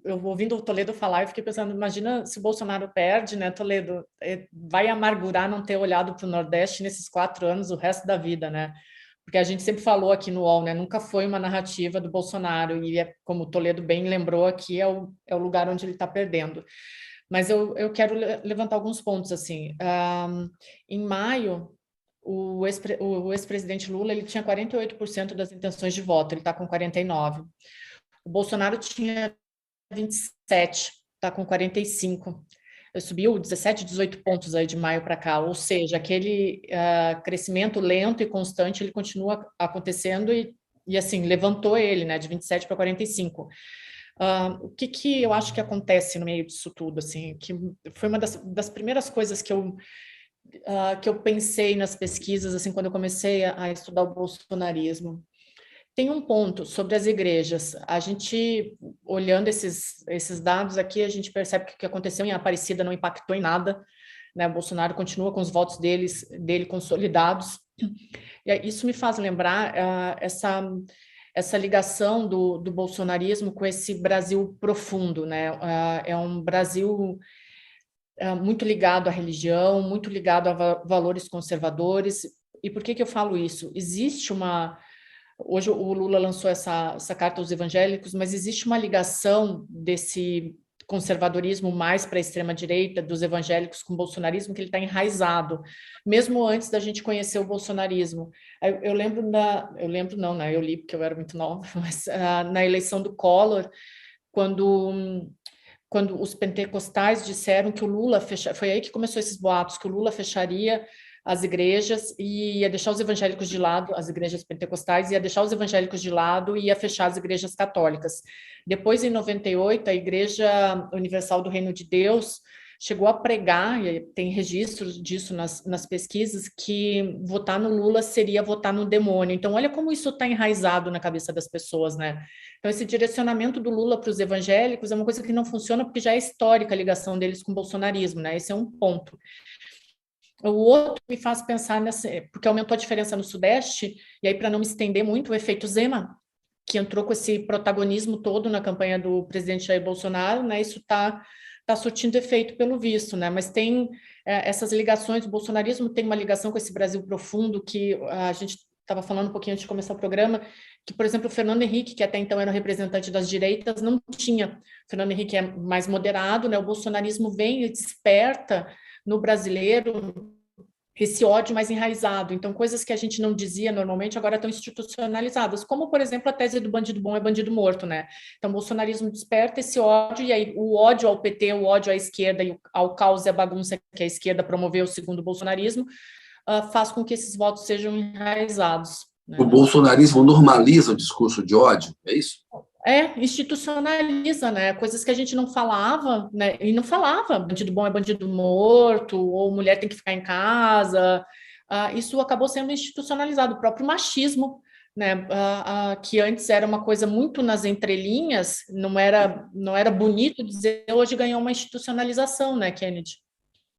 eu ouvindo o Toledo falar, eu fiquei pensando, imagina se o Bolsonaro perde, né, Toledo, vai amargurar não ter olhado para o Nordeste nesses 4 anos, o resto da vida, né? Porque a gente sempre falou aqui no UOL, né, nunca foi uma narrativa do Bolsonaro, e como o Toledo bem lembrou aqui, é o lugar onde ele está perdendo. Mas eu quero levantar alguns pontos, assim. Em maio, o ex-presidente Lula, ele tinha 48% das intenções de voto, ele está com 49%. O Bolsonaro tinha 27, está com 45. Subiu 17, 18 pontos aí de maio para cá, ou seja, aquele crescimento lento e constante, ele continua acontecendo e assim, levantou ele, né, de 27 para 45. O que eu acho que acontece no meio disso tudo, assim, que foi uma das primeiras coisas que eu pensei nas pesquisas, assim, quando eu comecei a estudar o bolsonarismo. Tem um ponto sobre as igrejas. A gente, olhando esses dados aqui, a gente percebe que o que aconteceu em Aparecida não impactou em nada, né? O Bolsonaro continua com os votos dele consolidados. E isso me faz lembrar essa ligação do bolsonarismo com esse Brasil profundo, né? É um Brasil muito ligado à religião, muito ligado a valores conservadores. E por que eu falo isso? Existe uma... Hoje o Lula lançou essa carta aos evangélicos, mas existe uma ligação desse conservadorismo mais para a extrema-direita, dos evangélicos com o bolsonarismo, que ele está enraizado, mesmo antes da gente conhecer o bolsonarismo. Eu lembro não, né? Eu li porque eu era muito nova, mas na eleição do Collor, quando os pentecostais disseram que o Lula foi aí que começou esses boatos, que o Lula fecharia as igrejas e ia deixar os evangélicos de lado, as igrejas pentecostais, ia deixar os evangélicos de lado e ia fechar as igrejas católicas. Depois, em 98, a Igreja Universal do Reino de Deus chegou a pregar, e tem registros disso nas pesquisas, que votar no Lula seria votar no demônio. Então, olha como isso está enraizado na cabeça das pessoas, né? Então, esse direcionamento do Lula para os evangélicos é uma coisa que não funciona porque já é histórica a ligação deles com o bolsonarismo, né? Esse é um ponto. O outro me faz pensar porque aumentou a diferença no Sudeste, e aí, para não me estender muito, o efeito Zema, que entrou com esse protagonismo todo na campanha do presidente Jair Bolsonaro, né? Isso tá surtindo efeito pelo visto, né? Mas tem essas ligações, o bolsonarismo tem uma ligação com esse Brasil profundo que a gente estava falando um pouquinho antes de começar o programa, que, por exemplo, o Fernando Henrique, que até então era o representante das direitas, não tinha. O Fernando Henrique é mais moderado, né? O bolsonarismo vem e desperta no brasileiro esse ódio mais enraizado. Então, coisas que a gente não dizia normalmente agora estão institucionalizadas, como, por exemplo, a tese do bandido bom é bandido morto, né? Então, o bolsonarismo desperta esse ódio, e aí o ódio ao PT, o ódio à esquerda e ao caos e à bagunça que a esquerda promoveu, segundo o bolsonarismo, faz com que esses votos sejam enraizados, né? O bolsonarismo normaliza o discurso de ódio, é isso? Institucionaliza, né? Coisas que a gente não falava, né? E não falava, bandido bom é bandido morto, ou mulher tem que ficar em casa. Isso acabou sendo institucionalizado, o próprio machismo, né? Que antes era uma coisa muito nas entrelinhas, não era bonito dizer, hoje ganhou uma institucionalização, né, Kennedy?